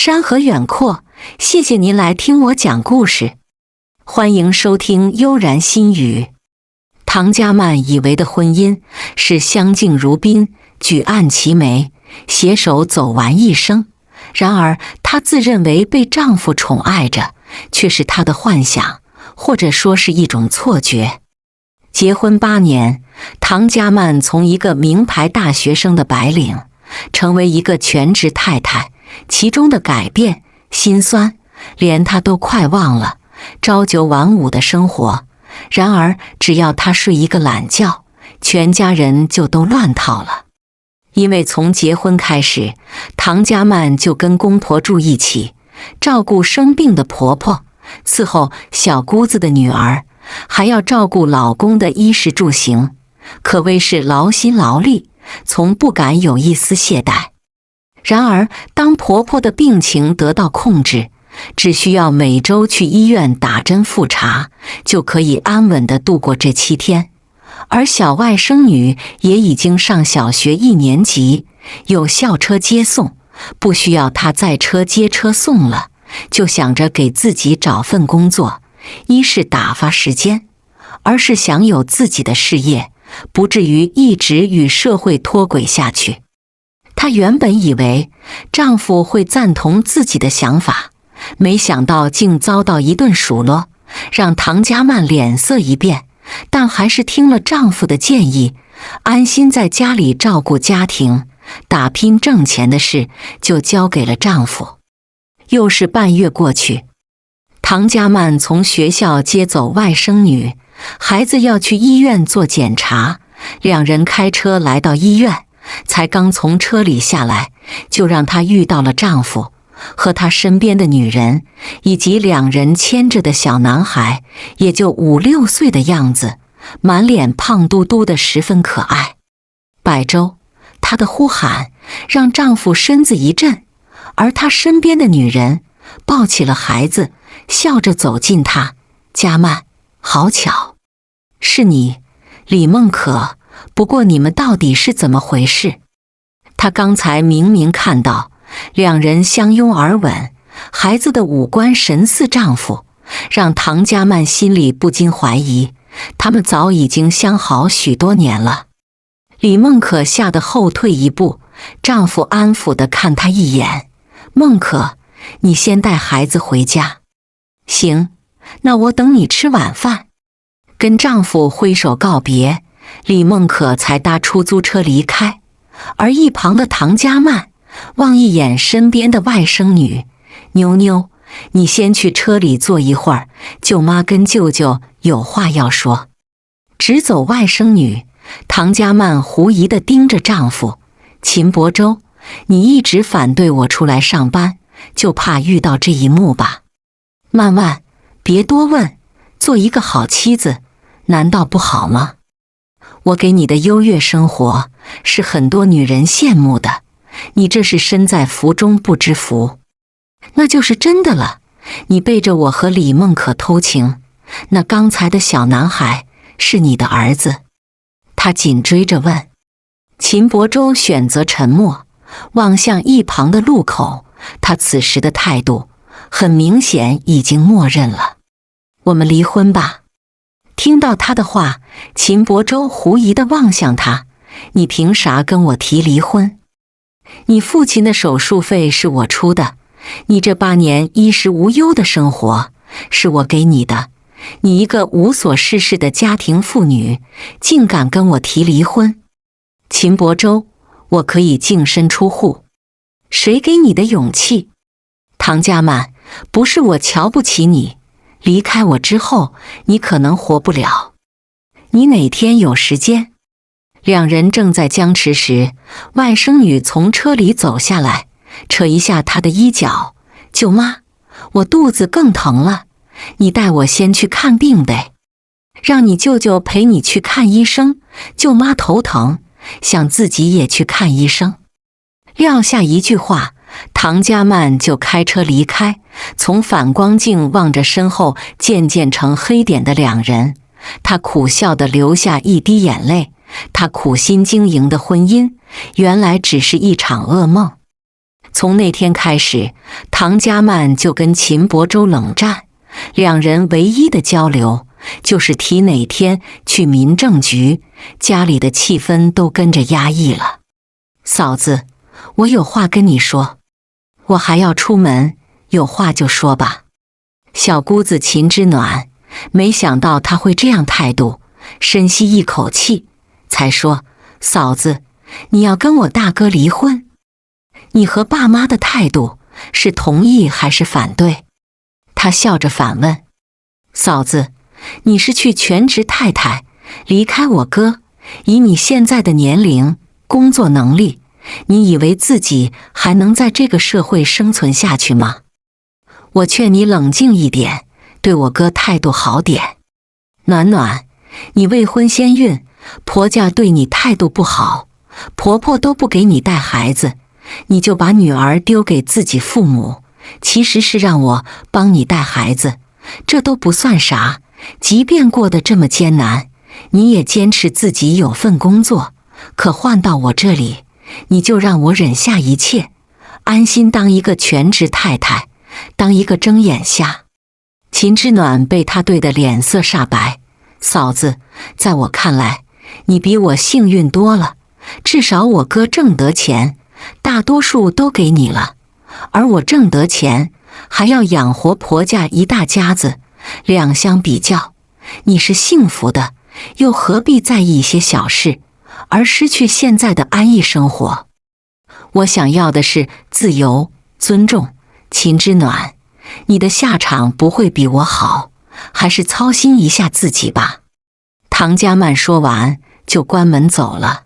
山河远阔，谢谢您来听我讲故事。欢迎收听悠然心语。唐家曼以为的婚姻是相敬如宾，举案齐眉，携手走完一生。然而她自认为被丈夫宠爱着，却是她的幻想，或者说是一种错觉。结婚8年，唐家曼从一个名牌大学生的白领，成为一个全职太太，其中的改变、心酸，连她都快忘了朝9晚5的生活。然而只要她睡一个懒觉，全家人就都乱套了。因为从结婚开始，唐家曼就跟公婆住一起，照顾生病的婆婆，伺候小姑子的女儿，还要照顾老公的衣食住行，可谓是劳心劳力，从不敢有一丝懈怠。然而当婆婆的病情得到控制，只需要每周去医院打针复查，就可以安稳地度过这7天。而小外甥女也已经上小学1年级，有校车接送，不需要她在车接车送了，就想着给自己找份工作，一是打发时间，二是想有自己的事业，不至于一直与社会脱轨下去。她原本以为丈夫会赞同自己的想法，没想到竟遭到一顿数落，让唐家曼脸色一变，但还是听了丈夫的建议，安心在家里照顾家庭，打拼挣钱的事就交给了丈夫。又是半月过去，唐家曼从学校接走外甥女，孩子要去医院做检查，两人开车来到医院，才刚从车里下来，就让她遇到了丈夫和他身边的女人，以及两人牵着的小男孩，也就5、6岁的样子，满脸胖嘟嘟的，十分可爱。百周，她的呼喊让丈夫身子一震，而他身边的女人抱起了孩子，笑着走近他。家曼，好巧，是你，李梦可，不过你们到底是怎么回事？他刚才明明看到两人相拥而吻，孩子的五官神似丈夫，让唐家曼心里不禁怀疑，他们早已经相好许多年了。李梦可吓得后退一步，丈夫安抚地看她一眼，梦可，你先带孩子回家。行，那我等你吃晚饭。跟丈夫挥手告别，李梦可才搭出租车离开，而一旁的唐家曼望一眼身边的外甥女，妞妞，你先去车里坐一会儿，舅妈跟舅舅有话要说。直走外甥女，唐家曼狐疑地盯着丈夫，秦伯周，你一直反对我出来上班，就怕遇到这一幕吧？曼曼，别多问，做一个好妻子，难道不好吗？我给你的优越生活，是很多女人羡慕的，你这是身在福中不知福。那就是真的了，你背着我和李梦可偷情，那刚才的小男孩是你的儿子？他紧追着问。秦伯周选择沉默，望向一旁的路口，他此时的态度很明显已经默认了。我们离婚吧。听到他的话，秦伯周狐疑地望向他，你凭啥跟我提离婚？你父亲的手术费是我出的，你这8年衣食无忧的生活是我给你的，你一个无所事事的家庭妇女，竟敢跟我提离婚？秦伯周，我可以净身出户。谁给你的勇气？唐家曼，不是我瞧不起你，离开我之后，你可能活不了。你哪天有时间？两人正在僵持时，外甥女从车里走下来，扯一下她的衣角。舅妈，我肚子更疼了，你带我先去看病呗。让你舅舅陪你去看医生，舅妈头疼，想自己也去看医生。撂下一句话，唐家曼就开车离开，从反光镜望着身后渐渐成黑点的两人，她苦笑地流下一滴眼泪。她苦心经营的婚姻，原来只是一场噩梦。从那天开始，唐家曼就跟秦伯周冷战，两人唯一的交流就是提哪天去民政局，家里的气氛都跟着压抑了。嫂子，我有话跟你说。我还要出门，有话就说吧。小姑子秦之暖没想到他会这样态度，深吸一口气，才说：嫂子，你要跟我大哥离婚？你和爸妈的态度是同意还是反对？他笑着反问：嫂子，你是去全职太太，离开我哥，以你现在的年龄、工作能力，你以为自己还能在这个社会生存下去吗？我劝你冷静一点，对我哥态度好点。暖暖，你未婚先孕，婆家对你态度不好，婆婆都不给你带孩子，你就把女儿丢给自己父母，其实是让我帮你带孩子，这都不算啥。即便过得这么艰难，你也坚持自己有份工作，可换到我这里，你就让我忍下一切，安心当一个全职太太，当一个睁眼瞎。秦之暖被他对得脸色煞白。嫂子，在我看来，你比我幸运多了，至少我哥挣得钱，大多数都给你了，而我挣得钱，还要养活婆家一大家子，两相比较，你是幸福的，又何必在意一些小事，而失去现在的安逸生活？我想要的是自由、尊重。秦之暖，你的下场不会比我好，还是操心一下自己吧。唐家曼说完就关门走了。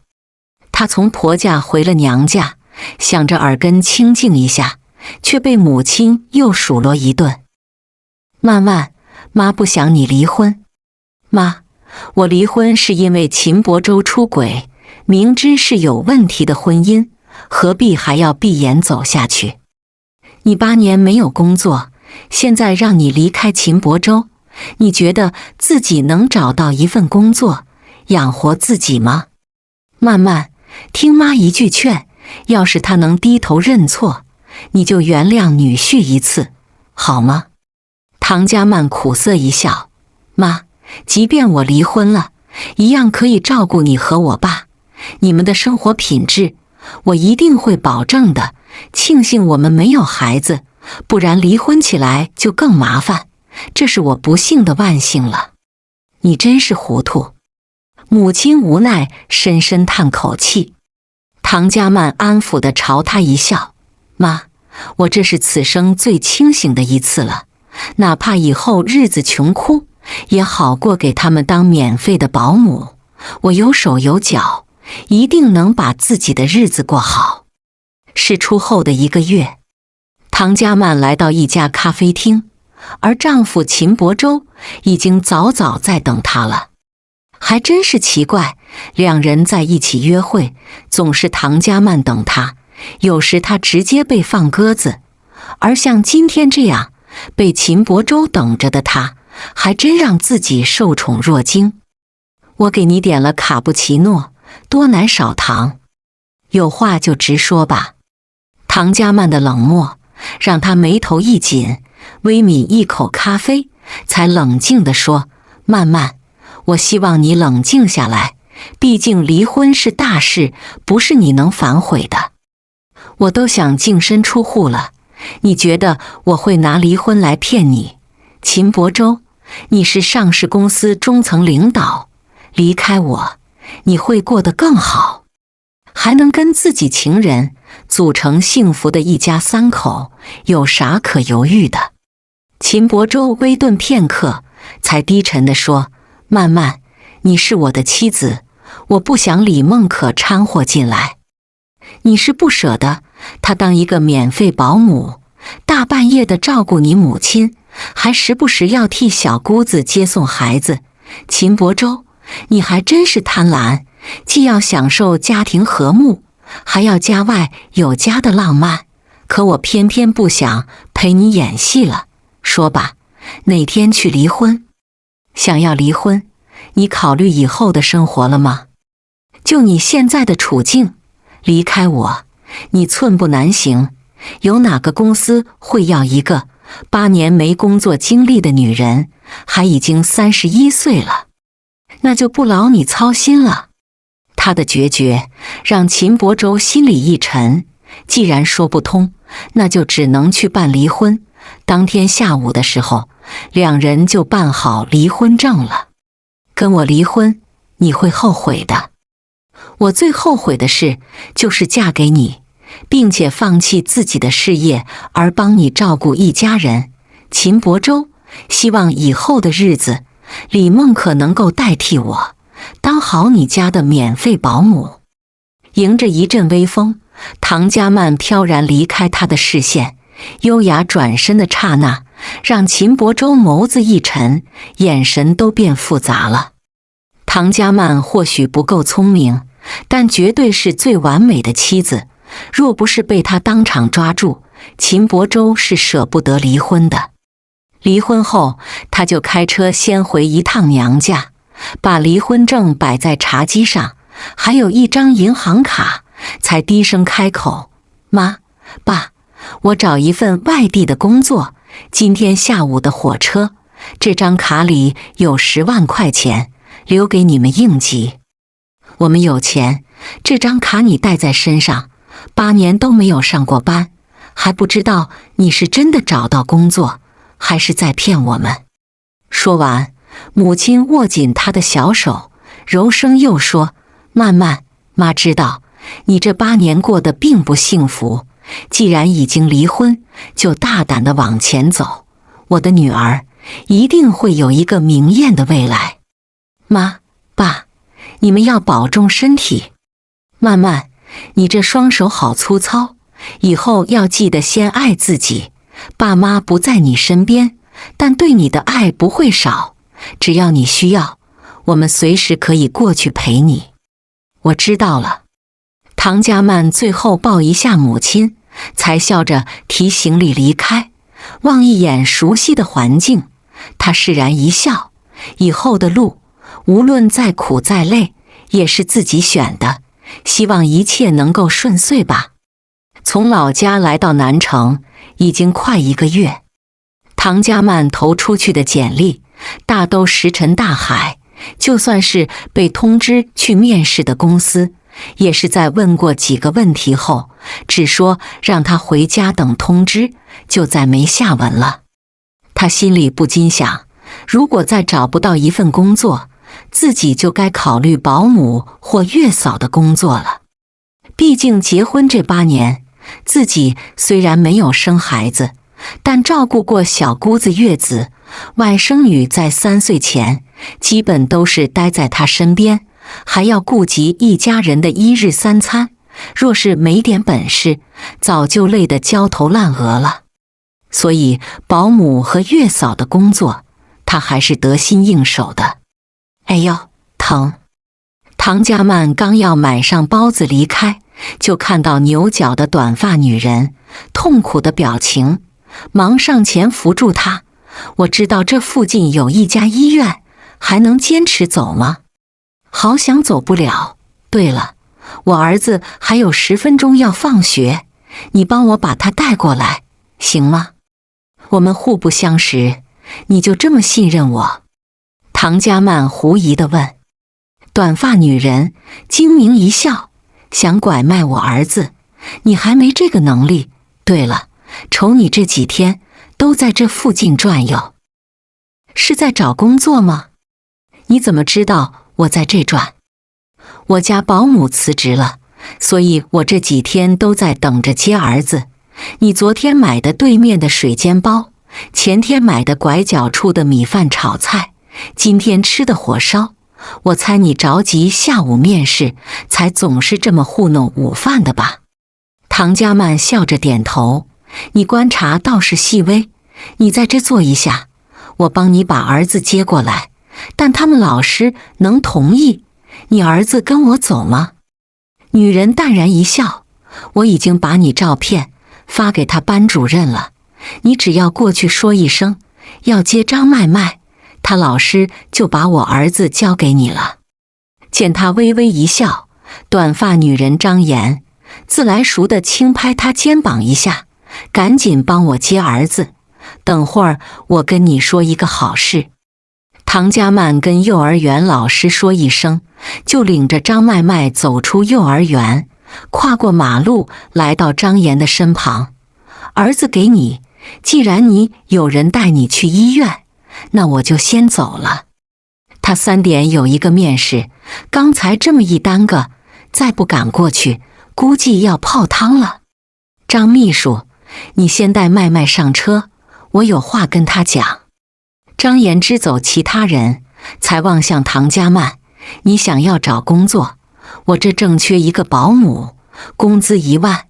她从婆家回了娘家，想着耳根清净一下，却被母亲又数落一顿。曼曼，妈不想你离婚。妈，我离婚是因为秦伯周出轨，明知是有问题的婚姻，何必还要闭眼走下去？你8年没有工作，现在让你离开秦伯周，你觉得自己能找到一份工作养活自己吗？曼曼，听妈一句劝，要是他能低头认错，你就原谅女婿一次，好吗？唐家曼苦涩一笑：妈，即便我离婚了，一样可以照顾你和我爸，你们的生活品质我一定会保证的。庆幸我们没有孩子，不然离婚起来就更麻烦，这是我不幸的万幸了。你真是糊涂。母亲无奈深深叹口气。唐家曼安抚地朝他一笑：妈，我这是此生最清醒的一次了，哪怕以后日子穷哭，也好过给他们当免费的保姆，我有手有脚，一定能把自己的日子过好。事出后的1个月，唐家曼来到一家咖啡厅，而丈夫秦伯周已经早早在等她了。还真是奇怪，两人在一起约会，总是唐家曼等他，有时他直接被放鸽子，而像今天这样被秦伯周等着的他，还真让自己受宠若惊。我给你点了卡布奇诺，多奶少糖，有话就直说吧。唐家曼的冷漠让他眉头一紧，微抿一口咖啡，才冷静地说：曼曼，我希望你冷静下来，毕竟离婚是大事，不是你能反悔的。我都想净身出户了，你觉得我会拿离婚来骗你？秦伯周，你是上市公司中层领导，离开我，你会过得更好，还能跟自己情人组成幸福的一家3口，有啥可犹豫的？秦伯周微顿片刻，才低沉地说：曼曼，你是我的妻子，我不想李梦可掺和进来。你是不舍得她当一个免费保姆，大半夜的照顾你母亲，还时不时要替小姑子接送孩子。秦伯周，你还真是贪婪，既要享受家庭和睦，还要家外有家的浪漫，可我偏偏不想陪你演戏了。说吧，哪天去离婚？想要离婚，你考虑以后的生活了吗？就你现在的处境，离开我，你寸步难行，有哪个公司会要一个8年没工作经历的女人，还已经31岁了？那就不劳你操心了。他的决绝让秦伯舟心里一沉，既然说不通，那就只能去办离婚。当天下午的时候，两人就办好离婚证了。跟我离婚，你会后悔的。我最后悔的事就是嫁给你，并且放弃自己的事业而帮你照顾一家人。秦伯舟，希望以后的日子，李梦可能够代替我，当好你家的免费保姆。迎着一阵微风，唐家曼飘然离开他的视线，优雅转身的刹那，让秦伯舟眸子一沉，眼神都变复杂了。唐家曼或许不够聪明，但绝对是最完美的妻子。若不是被他当场抓住，秦伯舟是舍不得离婚的。离婚后，他就开车先回一趟娘家，把离婚证摆在茶几上，还有一张银行卡，才低声开口：妈，爸，我找一份外地的工作，今天下午的火车，这张卡里有10万块钱，留给你们应急。我们有钱，这张卡你带在身上，8年都没有上过班，还不知道你是真的找到工作，还是在骗我们。说完，母亲握紧他的小手，柔声又说：曼曼，妈知道你这8年过得并不幸福，既然已经离婚，就大胆地往前走，我的女儿一定会有一个明艳的未来。妈，爸，你们要保重身体。曼曼，你这双手好粗糙，以后要记得先爱自己。爸妈不在你身边，但对你的爱不会少，只要你需要，我们随时可以过去陪你。我知道了。唐家曼最后抱一下母亲，才笑着提行李离开。望一眼熟悉的环境，他释然一笑，以后的路无论再苦再累，也是自己选的，希望一切能够顺遂吧。从老家来到南城已经快1个月，唐家曼投出去的简历大都石沉大海，就算是被通知去面试的公司，也是在问过几个问题后，只说让他回家等通知，就再没下文了。他心里不禁想，如果再找不到一份工作，自己就该考虑保姆或月嫂的工作了。毕竟结婚这8年，自己虽然没有生孩子，但照顾过小姑子月子，外甥女在3岁前基本都是待在她身边，还要顾及一家人的1日3餐，若是没点本事，早就累得焦头烂额了。所以保姆和月嫂的工作，她还是得心应手的。哎呦，疼！唐家曼刚要买上包子离开，就看到牛角的短发女人痛苦的表情，忙上前扶住她。我知道这附近有一家医院，还能坚持走吗？好想走不了。对了，我儿子还有10分钟要放学，你帮我把他带过来，行吗？我们互不相识，你就这么信任我？唐家曼狐疑地问。短发女人精明一笑，想拐卖我儿子，你还没这个能力。对了，瞅你这几天都在这附近转悠，是在找工作吗？你怎么知道我在这转？我家保姆辞职了，所以我这几天都在等着接儿子。你昨天买的对面的水煎包，前天买的拐角处的米饭炒菜，今天吃的火烧，我猜你着急下午面试，才总是这么糊弄午饭的吧？唐家曼笑着点头，你观察倒是细微，你在这坐一下，我帮你把儿子接过来，但他们老师能同意你儿子跟我走吗？女人淡然一笑，我已经把你照片发给他班主任了，你只要过去说一声要接张麦麦，他老师就把我儿子交给你了。见他微微一笑，短发女人张颜，自来熟地轻拍他肩膀一下，赶紧帮我接儿子，等会儿我跟你说一个好事。唐家曼跟幼儿园老师说一声，就领着张麦麦走出幼儿园，跨过马路来到张岩的身旁。儿子给你，既然你有人带你去医院，那我就先走了。他3点有一个面试，刚才这么一耽搁，再不赶过去，估计要泡汤了。张秘书，你先带麦麦上车，我有话跟他讲。张岩支走其他人，才望向唐家曼，你想要找工作，我这正缺一个保姆，工资1万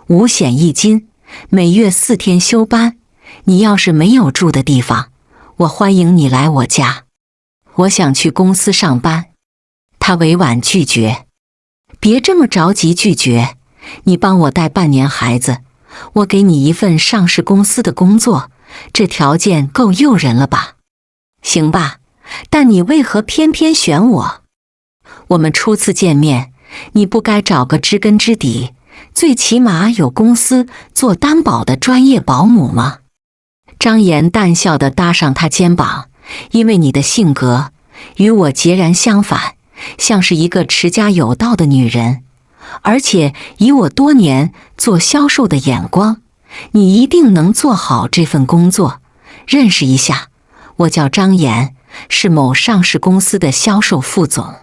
，5险1金，每月4天休班。你要是没有住的地方，我欢迎你来我家。我想去公司上班。他委婉拒绝。别这么着急拒绝，你帮我带半年孩子，我给你一份上市公司的工作，这条件够诱人了吧？行吧，但你为何偏偏选我？我们初次见面，你不该找个知根知底，最起码有公司做担保的专业保姆吗？张岩淡笑地搭上他肩膀，因为你的性格与我截然相反，像是一个持家有道的女人，而且以我多年做销售的眼光，你一定能做好这份工作。认识一下，我叫张岩，是某上市公司的销售副总。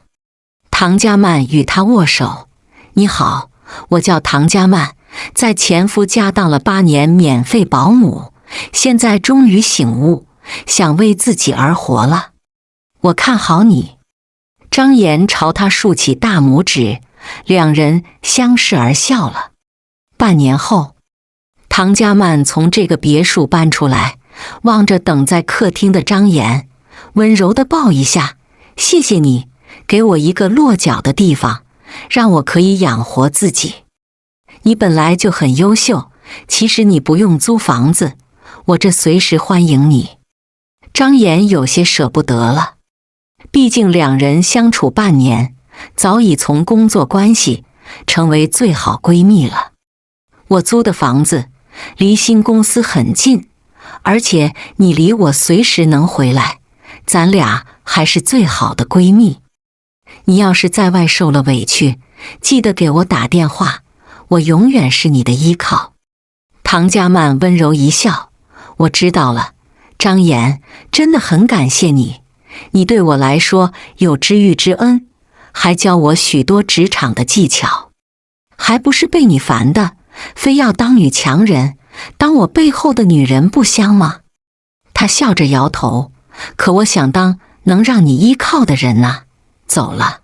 唐家曼与他握手。你好，我叫唐家曼，在前夫家当了8年免费保姆，现在终于醒悟，想为自己而活了。我看好你。张岩朝他竖起大拇指，两人相视而笑了。半年后，唐家曼从这个别墅搬出来，望着等在客厅的张岩，温柔地抱一下，谢谢你，给我一个落脚的地方，让我可以养活自己。你本来就很优秀，其实你不用租房子，我这随时欢迎你。张岩有些舍不得了，毕竟两人相处半年，早已从工作关系成为最好闺蜜了。我租的房子离新公司很近，而且你离我随时能回来，咱俩还是最好的闺蜜。你要是在外受了委屈，记得给我打电话，我永远是你的依靠。唐家曼温柔一笑，我知道了，张岩，真的很感谢你，你对我来说有知遇之恩，还教我许多职场的技巧，还不是被你烦的，非要当女强人，当我背后的女人不香吗？他笑着摇头，可我想当能让你依靠的人啊。走了。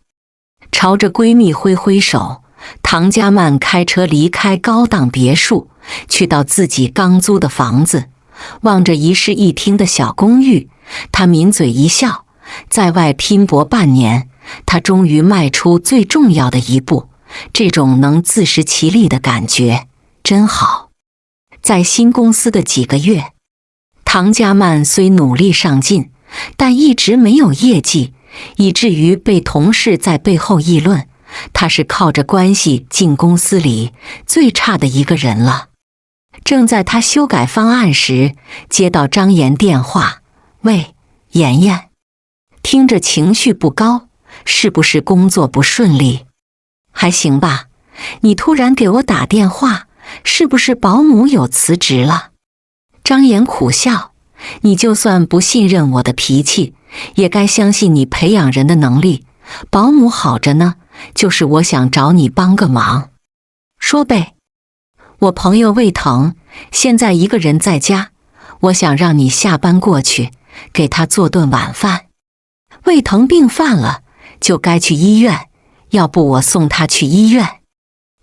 朝着闺蜜挥挥手，唐家曼开车离开高档别墅，去到自己刚租的房子，望着一室一厅的小公寓，她抿嘴一笑。在外拼搏半年，她终于迈出最重要的一步，这种能自食其力的感觉真好。在新公司的几个月，唐家曼虽努力上进，但一直没有业绩，以至于被同事在背后议论，她是靠着关系进公司里最差的一个人了。正在她修改方案时，接到张岩电话，喂，妍妍，听着情绪不高，是不是工作不顺利？还行吧，你突然给我打电话，是不是保姆有辞职了？张岩苦笑，你就算不信任我的脾气，也该相信你培养人的能力，保姆好着呢，就是我想找你帮个忙。说呗。我朋友胃疼，现在一个人在家，我想让你下班过去，给他做顿晚饭。胃疼病犯了，就该去医院，要不我送他去医院。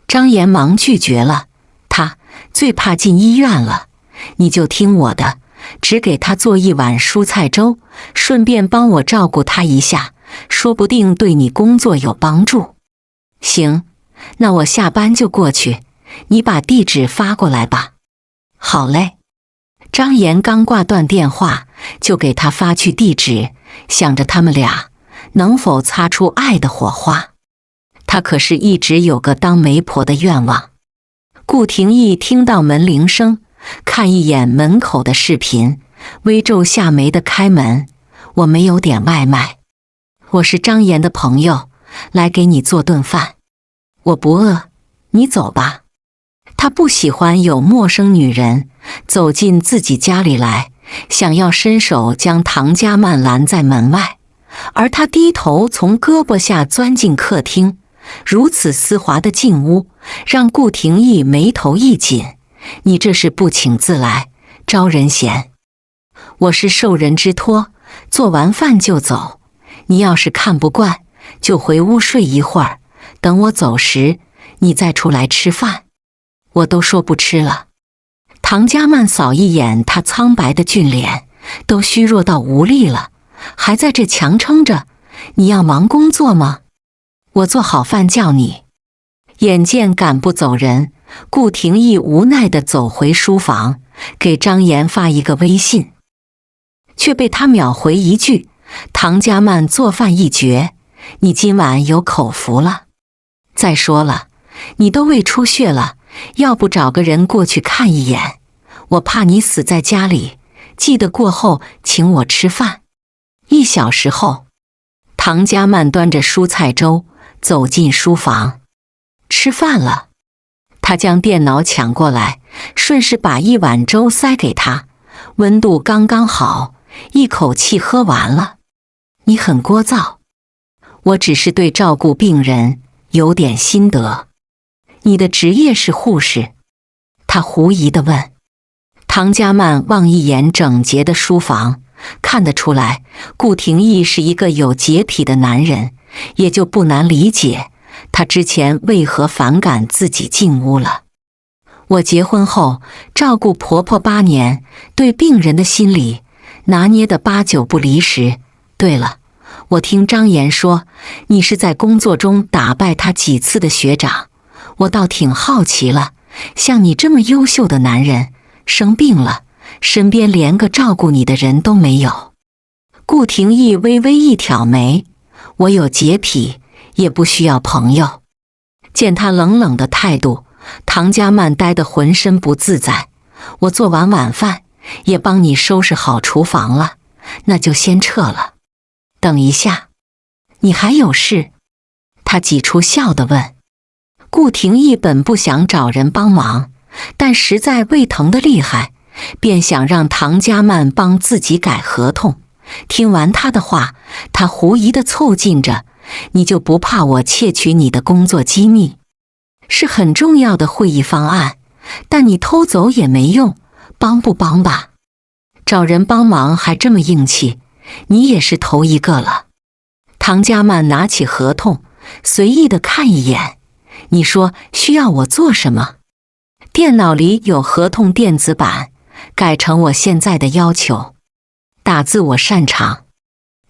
张岩忙拒绝了，他最怕进医院了，你就听我的，只给他做一碗蔬菜粥，顺便帮我照顾他一下，说不定对你工作有帮助。行，那我下班就过去，你把地址发过来吧。好嘞。张岩刚挂断电话，就给他发去地址，想着他们俩能否擦出爱的火花。他可是一直有个当媒婆的愿望。顾廷义听到门铃声，看一眼门口的视频，微皱下眉的开门：“我没有点外卖。我是张岩的朋友，来给你做顿饭。我不饿，你走吧。”他不喜欢有陌生女人走进自己家里来，想要伸手将唐佳曼拦在门外，而他低头从胳膊下钻进客厅，如此丝滑的进屋，让顾廷义眉头一紧：“你这是不请自来，招人嫌。我是受人之托，做完饭就走。你要是看不惯，就回屋睡一会儿，等我走时，你再出来吃饭。我都说不吃了。”唐佳曼扫一眼他苍白的俊脸，都虚弱到无力了，还在这强撑着。你要忙工作吗？我做好饭叫你。眼见赶不走人，顾廷义无奈地走回书房，给张岩发一个微信，却被他秒回一句：“唐佳曼做饭一绝，你今晚有口福了。再说了，你都胃出血了，要不找个人过去看一眼？我怕你死在家里，记得过后请我吃饭。”1小时后，唐佳曼端着蔬菜粥走进书房。“吃饭了。”他将电脑抢过来，顺势把一碗粥塞给他，温度刚刚好，一口气喝完了。“你很聒噪。”“我只是对照顾病人有点心得。”“你的职业是护士？”他狐疑地问。唐佳曼望一眼整洁的书房，看得出来顾廷义是一个有洁癖的男人，也就不难理解他之前为何反感自己进屋了。“我结婚后照顾婆婆8年，对病人的心理拿捏得8九不离10。对了，我听张岩说你是在工作中打败他几次的学长，我倒挺好奇了，像你这么优秀的男人生病了，身边连个照顾你的人都没有。”顾廷义微微一挑眉：“我有洁癖，也不需要朋友。”见他冷冷的态度，唐佳曼呆得浑身不自在。“我做完晚饭，也帮你收拾好厨房了，那就先撤了。”“等一下，你还有事？”他挤出笑地问。顾廷义本不想找人帮忙，但实在胃疼得厉害，便想让唐佳曼帮自己改合同。听完他的话，他狐疑地凑近着：“你就不怕我窃取你的工作机密？是很重要的会议方案，但你偷走也没用，帮不帮吧？找人帮忙还这么硬气，你也是头一个了。”唐佳曼拿起合同，随意地看一眼：“你说需要我做什么？”“电脑里有合同电子版，改成我现在的要求。打字我擅长。”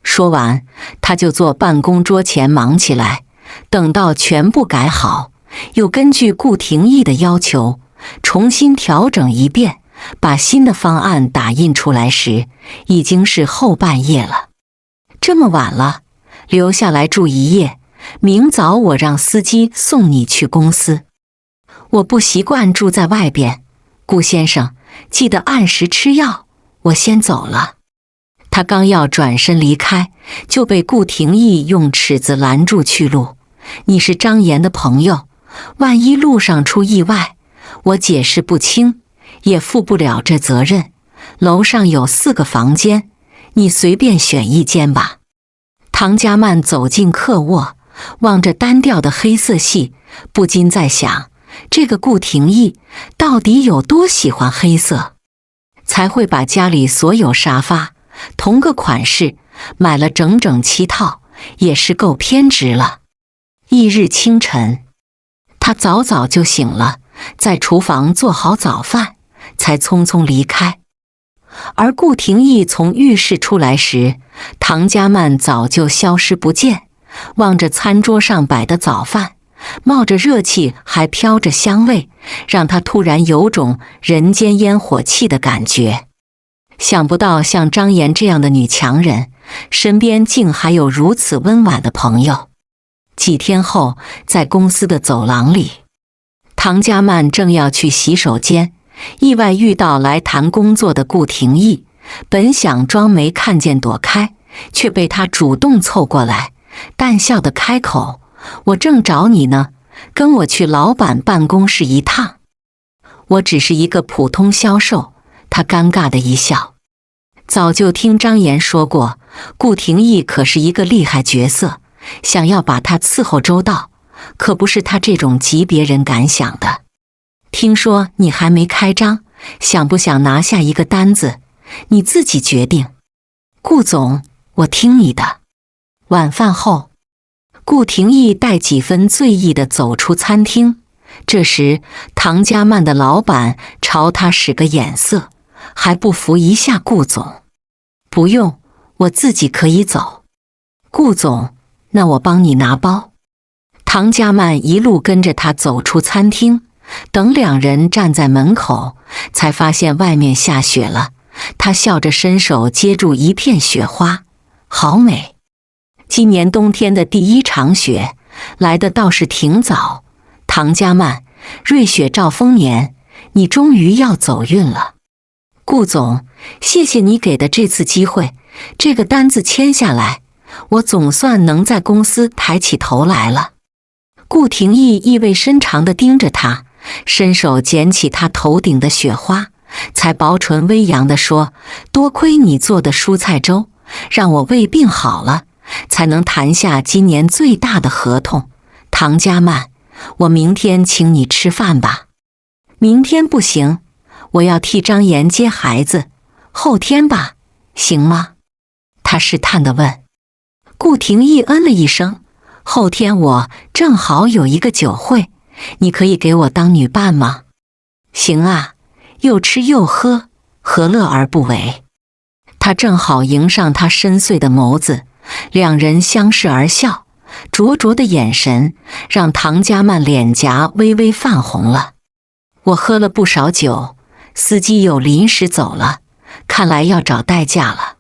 说完，他就坐办公桌前忙起来。等到全部改好，又根据顾廷义的要求重新调整一遍，把新的方案打印出来时，已经是后半夜了。“这么晚了，留下来住一夜，明早我让司机送你去公司。”“我不习惯住在外边，顾先生，记得按时吃药，我先走了。”他刚要转身离开，就被顾廷义用尺子拦住去路。“你是张岩的朋友，万一路上出意外，我解释不清，也负不了这责任。楼上有4个房间，你随便选一间吧。”唐佳曼走进客卧，望着单调的黑色系，不禁在想，这个顾廷义到底有多喜欢黑色，才会把家里所有沙发同个款式买了整整7套，也是够偏执了。翌日清晨，他早早就醒了，在厨房做好早饭，才匆匆离开。而顾廷义从浴室出来时，唐佳曼早就消失不见。望着餐桌上摆的早饭，冒着热气还飘着香味，让他突然有种人间烟火气的感觉。想不到像张岩这样的女强人，身边竟还有如此温婉的朋友。几天后，在公司的走廊里，唐佳曼正要去洗手间，意外遇到来谈工作的顾廷义，本想装没看见躲开，却被他主动凑过来，淡笑地开口：“我正找你呢，跟我去老板办公室一趟。”我只是一个普通销售，他尴尬地一笑。早就听张岩说过，顾廷义可是一个厉害角色，想要把他伺候周到，可不是他这种级别人敢想的。听说你还没开张，想不想拿下一个单子？你自己决定。顾总，我听你的。晚饭后，顾廷义带几分醉意地走出餐厅。这时，唐家曼的老板朝他使个眼色，还不扶一下顾总。不用，我自己可以走。顾总，那我帮你拿包。唐家曼一路跟着他走出餐厅，等两人站在门口，才发现外面下雪了。他笑着伸手接住一片雪花，好美。今年冬天的第一场雪来的倒是挺早。唐家曼，瑞雪兆丰年，你终于要走运了。顾总，谢谢你给的这次机会，这个单子签下来，我总算能在公司抬起头来了。顾廷义意味深长地盯着他，伸手捡起他头顶的雪花，才薄唇微扬地说：“多亏你做的蔬菜粥，让我胃病好了，才能谈下今年最大的合同。唐家曼，我明天请你吃饭吧。”明天不行，我要替张岩接孩子，后天吧，行吗？他试探地问。顾廷义嗯了一声，后天我正好有一个酒会，你可以给我当女伴吗？行啊，又吃又喝，何乐而不为？他正好迎上他深邃的眸子，两人相视而笑，灼灼的眼神让唐家曼脸颊微微泛红了。我喝了不少酒，司机又临时走了，看来要找代驾了。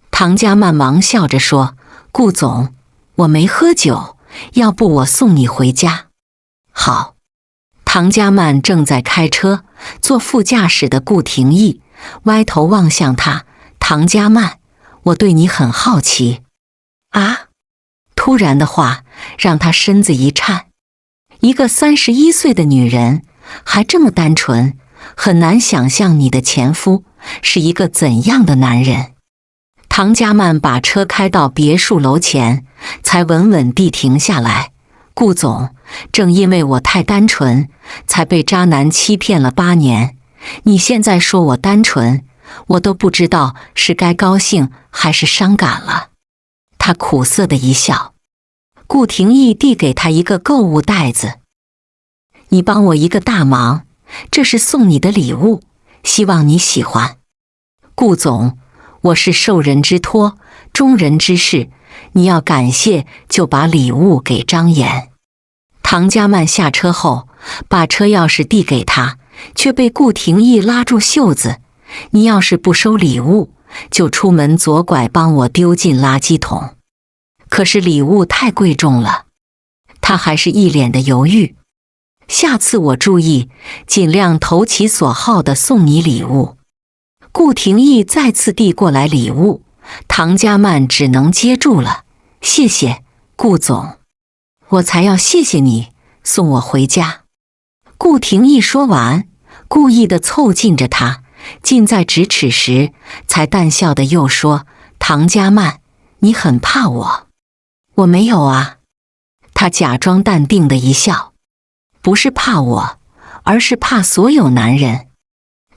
唐家曼忙笑着说：“顾总，我没喝酒，要不我送你回家。”好。唐家曼正在开车，坐副驾驶的顾廷义歪头望向他：“唐家曼，我对你很好奇。”啊！突然的话让他身子一颤。一个31岁的女人还这么单纯，很难想象你的前夫是一个怎样的男人。唐家曼把车开到别墅楼前，才稳稳地停下来。顾总，正因为我太单纯，才被渣男欺骗了8年。你现在说我单纯，我都不知道是该高兴还是伤感了。他苦涩的一笑。顾廷义递给他一个购物袋子。你帮我一个大忙，这是送你的礼物，希望你喜欢。顾总，我是受人之托，忠人之事，你要感谢就把礼物给张岩。唐家曼下车后，把车钥匙递给他，却被顾廷义拉住袖子：“你要是不收礼物，就出门左拐帮我丢进垃圾桶。”可是礼物太贵重了，他还是一脸的犹豫。下次我注意，尽量投其所好的送你礼物。顾廷义再次递过来礼物，唐家曼只能接住了。谢谢，顾总。我才要谢谢你，送我回家。顾廷义说完，故意地凑近着他，近在咫尺时，才淡笑地又说：“唐家曼，你很怕我。”我没有啊。他假装淡定地一笑。不是怕我，而是怕所有男人。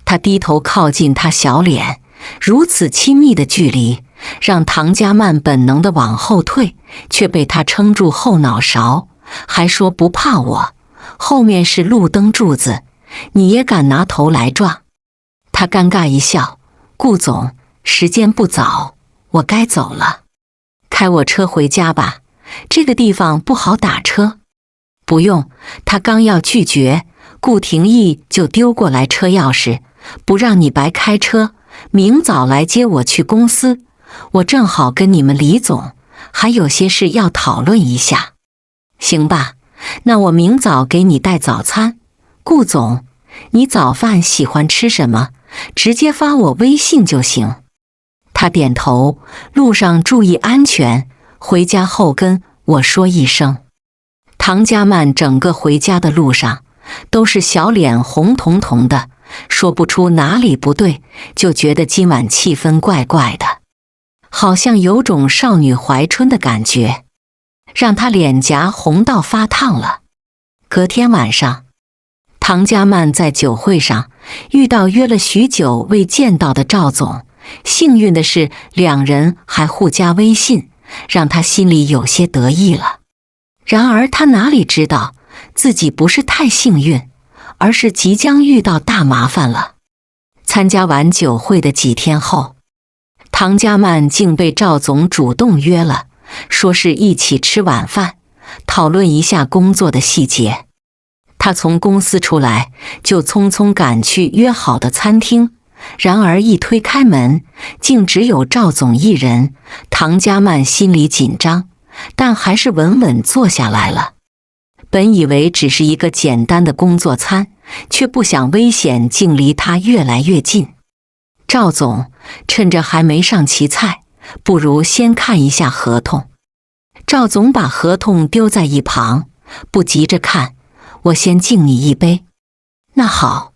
他低头靠近他小脸，如此亲密的距离，让唐家曼本能地往后退，却被他撑住后脑勺，还说不怕我，后面是路灯柱子，你也敢拿头来撞？他尴尬一笑：“顾总，时间不早，我该走了。开我车回家吧，这个地方不好打车。”不用，他刚要拒绝，顾廷义就丢过来车钥匙：“不让你白开车，明早来接我去公司，我正好跟你们李总还有些事要讨论一下。”行吧，那我明早给你带早餐。顾总，你早饭喜欢吃什么？直接发我微信就行。他点头，路上注意安全，回家后跟我说一声。唐家曼整个回家的路上都是小脸红彤彤的，说不出哪里不对，就觉得今晚气氛怪怪的，好像有种少女怀春的感觉，让她脸颊红到发烫了。隔天晚上，唐家曼在酒会上遇到约了许久未见到的赵总，幸运的是两人还互加微信，让他心里有些得意了。然而他哪里知道自己不是太幸运，而是即将遇到大麻烦了。参加完酒会的几天后，唐家曼竟被赵总主动约了，说是一起吃晚饭，讨论一下工作的细节。他从公司出来就匆匆赶去约好的餐厅，然而一推开门，竟只有赵总一人。唐家曼心里紧张，但还是稳稳坐下来了。本以为只是一个简单的工作餐，却不想危险竟离他越来越近。赵总，趁着还没上齐菜，不如先看一下合同。赵总把合同丢在一旁，不急着看，我先敬你一杯。那好。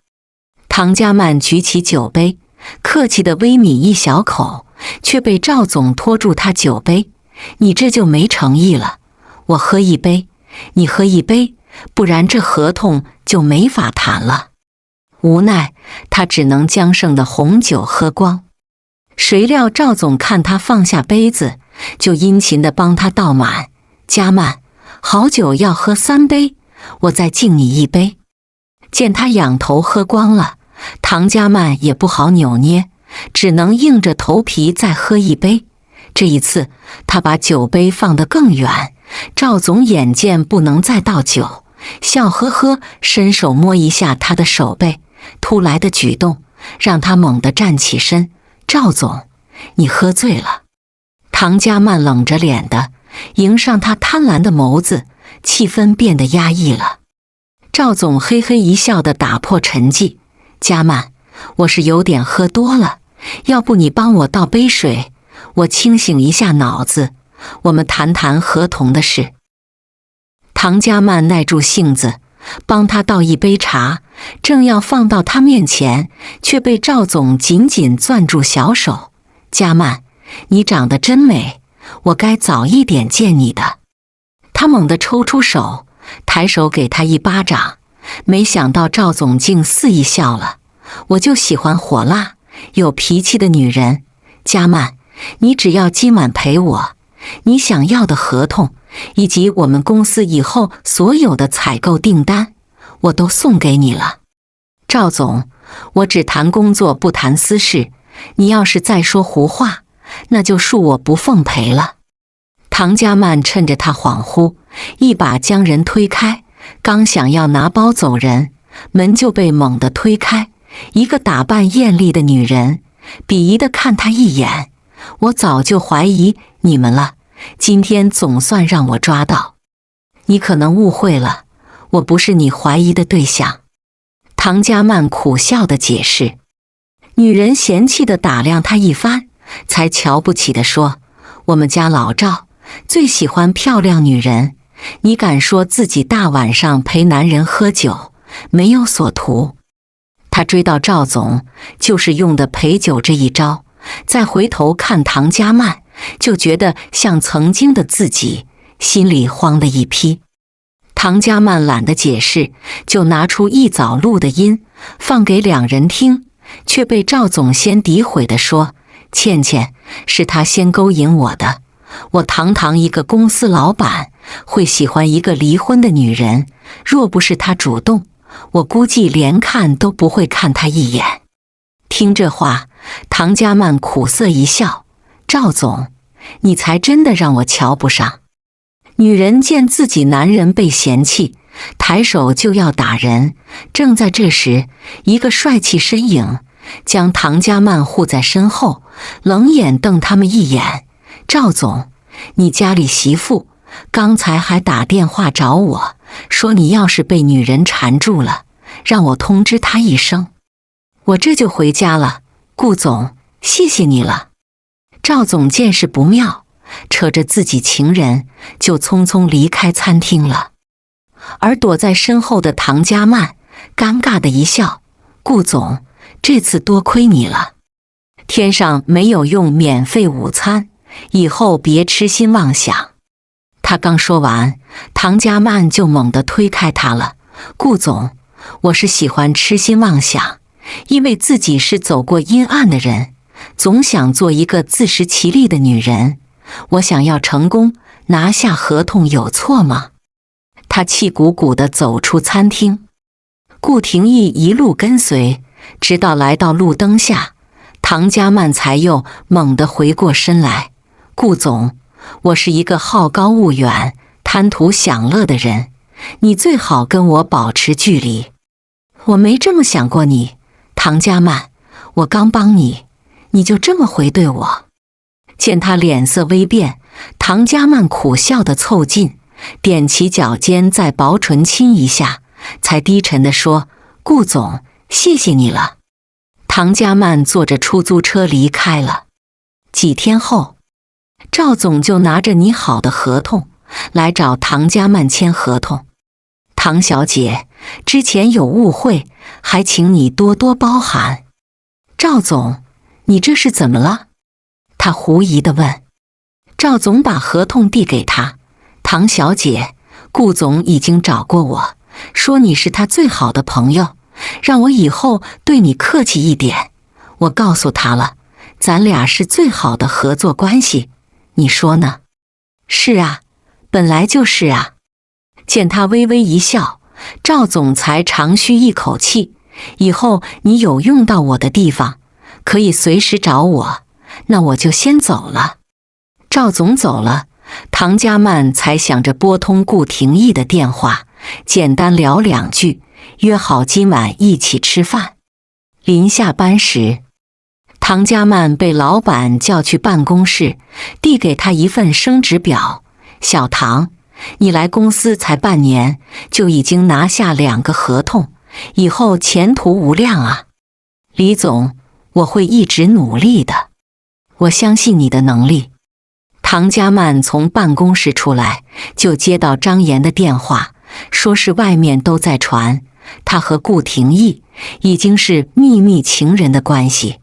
唐家曼举起酒杯，客气的微抿一小口，却被赵总拖住他酒杯。你这就没诚意了，我喝一杯，你喝一杯，不然这合同就没法谈了。无奈他只能将剩的红酒喝光。谁料赵总看他放下杯子，就殷勤地帮他倒满。家曼，好酒要喝3杯，我再敬你一杯。见他仰头喝光了，唐家曼也不好扭捏，只能硬着头皮再喝一杯。这一次他把酒杯放得更远，赵总眼见不能再倒酒，笑呵呵伸手摸一下他的手背，突来的举动让他猛地站起身。赵总，你喝醉了。唐家曼冷着脸的迎上他贪婪的眸子，气氛变得压抑了。赵总嘿嘿一笑地打破沉寂。家曼，我是有点喝多了，要不你帮我倒杯水，我清醒一下脑子，我们谈谈合同的事。唐家曼耐住性子，帮他倒一杯茶，正要放到他面前，却被赵总紧紧攥住小手。家曼，你长得真美，我该早一点见你的。他猛地抽出手，抬手给他一巴掌，没想到赵总竟肆意笑了。我就喜欢火辣有脾气的女人。家曼，你只要今晚陪我，你想要的合同以及我们公司以后所有的采购订单，我都送给你了。赵总，我只谈工作不谈私事，你要是再说胡话，那就恕我不奉陪了。唐家曼趁着他恍惚，一把将人推开，刚想要拿包走人，门就被猛地推开，一个打扮艳丽的女人鄙夷地看他一眼。我早就怀疑你们了，今天总算让我抓到。你可能误会了，我不是你怀疑的对象。唐家曼苦笑地解释。女人嫌弃地打量他一番，才瞧不起地说，我们家老赵最喜欢漂亮女人，你敢说自己大晚上陪男人喝酒没有所图？他追到赵总就是用的陪酒这一招，再回头看唐家曼，就觉得像曾经的自己，心里慌的一批。唐家曼懒得解释，就拿出一早录的音放给两人听，却被赵总先诋毁地说，倩倩是他先勾引我的，我堂堂一个公司老板会喜欢一个离婚的女人，若不是他主动，我估计连看都不会看他一眼。听这话，唐家曼苦涩一笑，赵总，你才真的让我瞧不上。女人见自己男人被嫌弃，抬手就要打人，正在这时，一个帅气身影将唐家曼护在身后，冷眼瞪他们一眼。赵总，你家里媳妇刚才还打电话找我，说你要是被女人缠住了，让我通知他一声。我这就回家了，顾总，谢谢你了。赵总见势不妙，扯着自己情人就匆匆离开餐厅了。而躲在身后的唐家曼尴尬的一笑，顾总，这次多亏你了。天上没有用免费午餐，以后别痴心妄想。他刚说完，唐家曼就猛地推开他了。顾总，我是喜欢痴心妄想，因为自己是走过阴暗的人，总想做一个自食其力的女人。我想要成功，拿下合同有错吗？他气鼓鼓地走出餐厅，顾廷义一路跟随，直到来到路灯下，唐家曼才又猛地回过身来。顾总，我是一个好高骛远、贪图享乐的人，你最好跟我保持距离。我没这么想过你，唐家曼，我刚帮你，你就这么回对我？见他脸色微变，唐家曼苦笑地凑近，踮起脚尖在薄唇亲一下，才低沉地说：顾总，谢谢你了。唐家曼坐着出租车离开了。几天后，赵总就拿着拟好的合同来找唐家曼签合同。唐小姐，之前有误会，还请你多多包涵。赵总，你这是怎么了？他狐疑地问。赵总把合同递给他。唐小姐，顾总已经找过我，说你是他最好的朋友，让我以后对你客气一点。我告诉他了，咱俩是最好的合作关系，你说呢？是啊，本来就是啊。见他微微一笑，赵总裁长吁一口气，以后你有用到我的地方，可以随时找我，那我就先走了。赵总走了，唐家曼才想着拨通顾廷义的电话，简单聊两句，约好今晚一起吃饭。临下班时，唐家曼被老板叫去办公室，递给他一份升职表。小唐，你来公司才半年，就已经拿下2个合同，以后前途无量啊。李总，我会一直努力的，我相信你的能力。唐家曼从办公室出来，就接到张岩的电话，说是外面都在传，他和顾廷义已经是秘密情人的关系。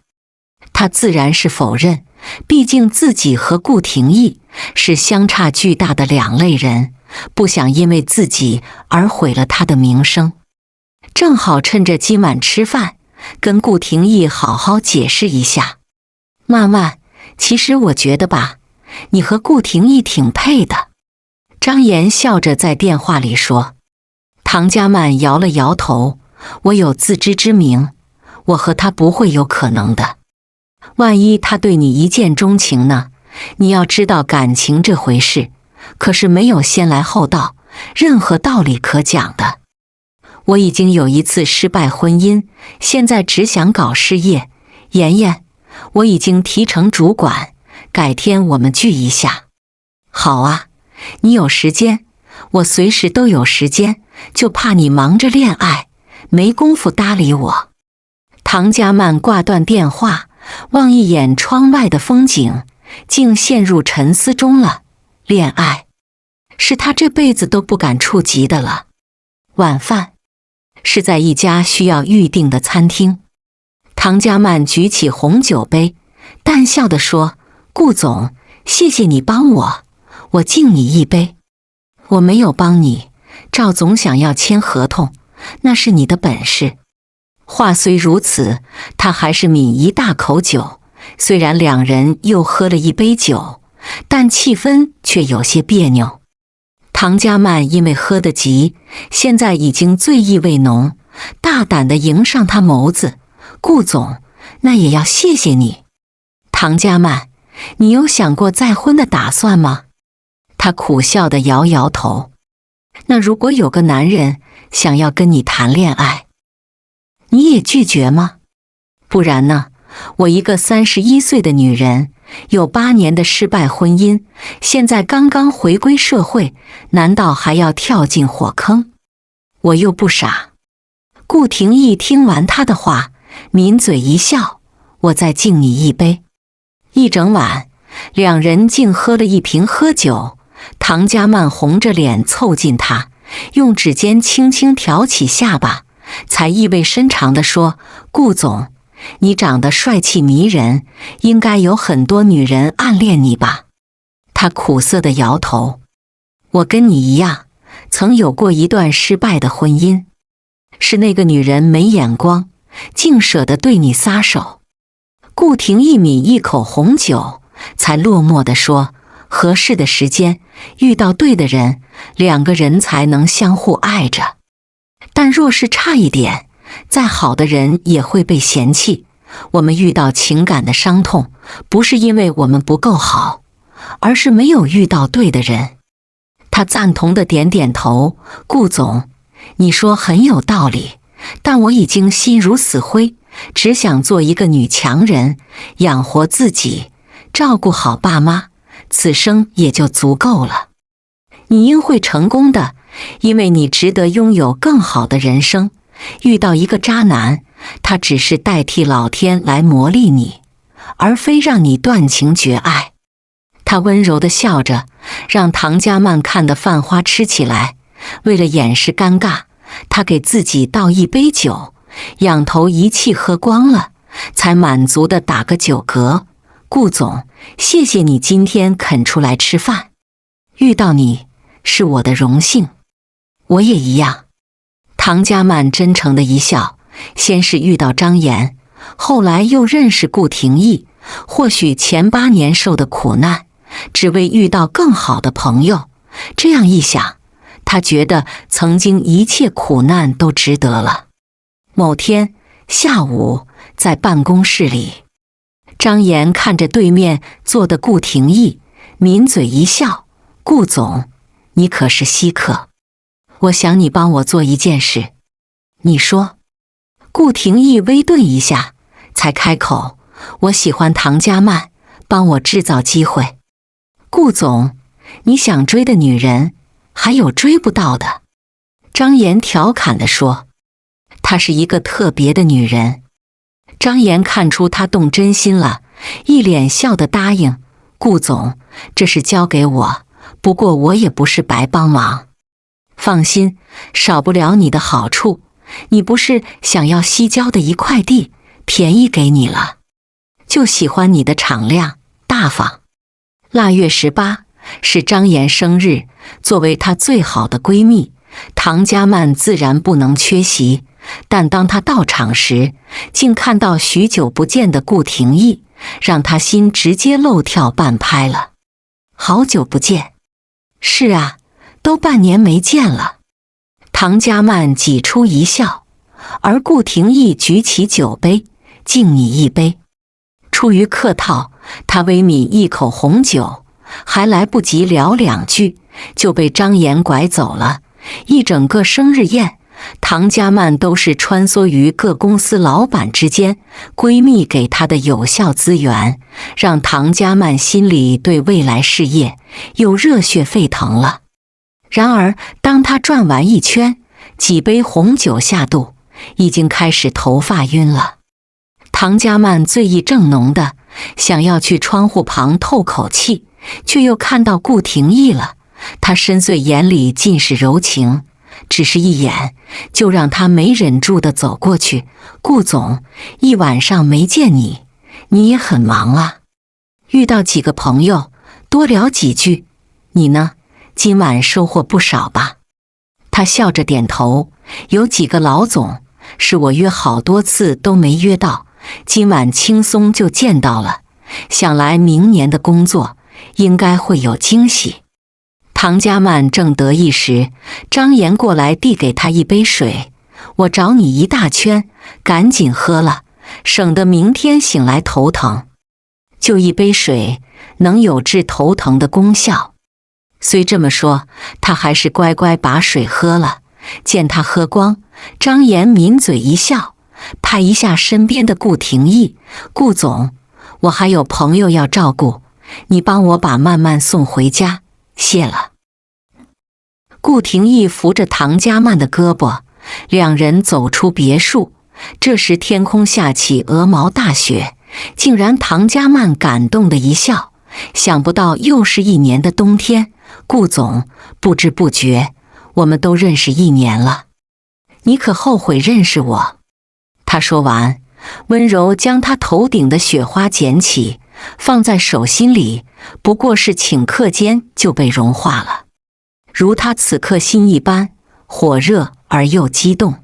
他自然是否认，毕竟自己和顾廷义是相差巨大的2类人，不想因为自己而毁了他的名声。正好趁着今晚吃饭，跟顾廷义好好解释一下。曼曼，其实我觉得吧，你和顾廷义挺配的。张岩笑着在电话里说。唐家曼摇了摇头，我有自知之明，我和他不会有可能的。万一他对你一见钟情呢？你要知道感情这回事，可是没有先来后到，任何道理可讲的。我已经有一次失败婚姻，现在只想搞事业。妍妍，我已经提成主管，改天我们聚一下。好啊，你有时间，我随时都有时间，就怕你忙着恋爱，没工夫搭理我。唐家曼挂断电话，望一眼窗外的风景，竟陷入沉思中了。恋爱是他这辈子都不敢触及的了。晚饭是在一家需要预定的餐厅。唐家曼举起红酒杯，淡笑地说：顾总，谢谢你帮我，我敬你一杯。我没有帮你，赵总想要签合同，那是你的本事。话虽如此，他还是抿一大口酒，虽然2人又喝了一杯酒，但气氛却有些别扭。唐家曼因为喝得急，现在已经醉意未浓，大胆地迎上他眸子。顾总，那也要谢谢你。唐家曼，你有想过再婚的打算吗？他苦笑地摇摇头。那如果有个男人想要跟你谈恋爱，你也拒绝吗？不然呢？我一个31岁的女人，有8年的失败婚姻，现在刚刚回归社会，难道还要跳进火坑？我又不傻。顾廷义听完他的话，抿嘴一笑：“我再敬你一杯。”一整晚，两人竟喝了一瓶喝酒。唐家曼红着脸凑近他，用指尖轻轻挑起下巴，才意味深长地说：“顾总，你长得帅气迷人，应该有很多女人暗恋你吧？”他苦涩地摇头：“我跟你一样，曾有过一段失败的婚姻。是那个女人没眼光，竟舍得对你撒手。”顾廷义抿一口红酒，才落寞地说：“合适的时间，遇到对的人，两个人才能相互爱着。但若是差一点，再好的人也会被嫌弃。我们遇到情感的伤痛，不是因为我们不够好，而是没有遇到对的人。”他赞同地点点头：“顾总，你说很有道理，但我已经心如死灰，只想做一个女强人，养活自己，照顾好爸妈，此生也就足够了。你应会成功的，因为你值得拥有更好的人生。遇到一个渣男，他只是代替老天来磨砺你，而非让你断情绝爱。”他温柔地笑着，让唐家曼看得饭花吃起来。为了掩饰尴尬，他给自己倒一杯酒，仰头一气喝光了，才满足地打个酒嗝：“顾总，谢谢你今天肯出来吃饭，遇到你是我的荣幸。”“我也一样。”唐家曼真诚的一笑。先是遇到张岩，后来又认识顾廷义，或许前8年受的苦难，只为遇到更好的朋友。这样一想，他觉得曾经一切苦难都值得了。某天下午，在办公室里，张岩看着对面坐的顾廷义，抿嘴一笑：“顾总，你可是稀客，我想你帮我做一件事。”“你说。”顾廷义微顿一下，才开口：“我喜欢唐家曼，帮我制造机会。”“顾总，你想追的女人，还有追不到的。”张岩调侃地说。“她是一个特别的女人。”张岩看出他动真心了，一脸笑地答应：“顾总，这事交给我，不过我也不是白帮忙。放心，少不了你的好处。你不是想要西郊的一块地，便宜给你了，就喜欢你的敞亮大方。”腊月18是张岩生日，作为她最好的闺蜜，唐家曼自然不能缺席。但当她到场时，竟看到许久不见的顾廷义，让她心直接漏跳半拍了。“好久不见。”“是啊，都半年没见了。”唐家曼挤出一笑，而顾廷义举起酒杯：“敬你一杯。”出于客套，他微抿一口红酒，还来不及聊2句，就被张岩拐走了。一整个生日宴，唐家曼都是穿梭于各公司老板之间，闺蜜给她的有效资源，让唐家曼心里对未来事业又热血沸腾了。然而，当她转完一圈，几杯红酒下肚，已经开始头发晕了。唐家曼醉意正浓的想要去窗户旁透口气，却又看到顾廷义了。他深邃眼里尽是柔情，只是一眼就让他没忍住的走过去：“顾总，一晚上没见你，你也很忙啊，遇到几个朋友，多聊几句。你呢？今晚收获不少吧？”他笑着点头：“有几个老总是我约好多次都没约到，今晚轻松就见到了，想来明年的工作应该会有惊喜。”唐家曼正得意时，张岩过来递给他一杯水：“我找你一大圈，赶紧喝了，省得明天醒来头疼。”就一杯水，能有治头疼的功效。虽这么说，他还是乖乖把水喝了。见他喝光，张岩抿嘴一笑，拍一下身边的顾廷义：“顾总，我还有朋友要照顾，你帮我把曼曼送回家，谢了。”顾廷义扶着唐家曼的胳膊，两人走出别墅。这时天空下起鹅毛大雪，竟然唐家曼感动的一笑，想不到又是1年的冬天。顾总，不知不觉我们都认识1年了，你可后悔认识我？他说完，温柔将他头顶的雪花捡起，放在手心里，不过是顷刻间就被融化了，如他此刻心一般，火热而又激动。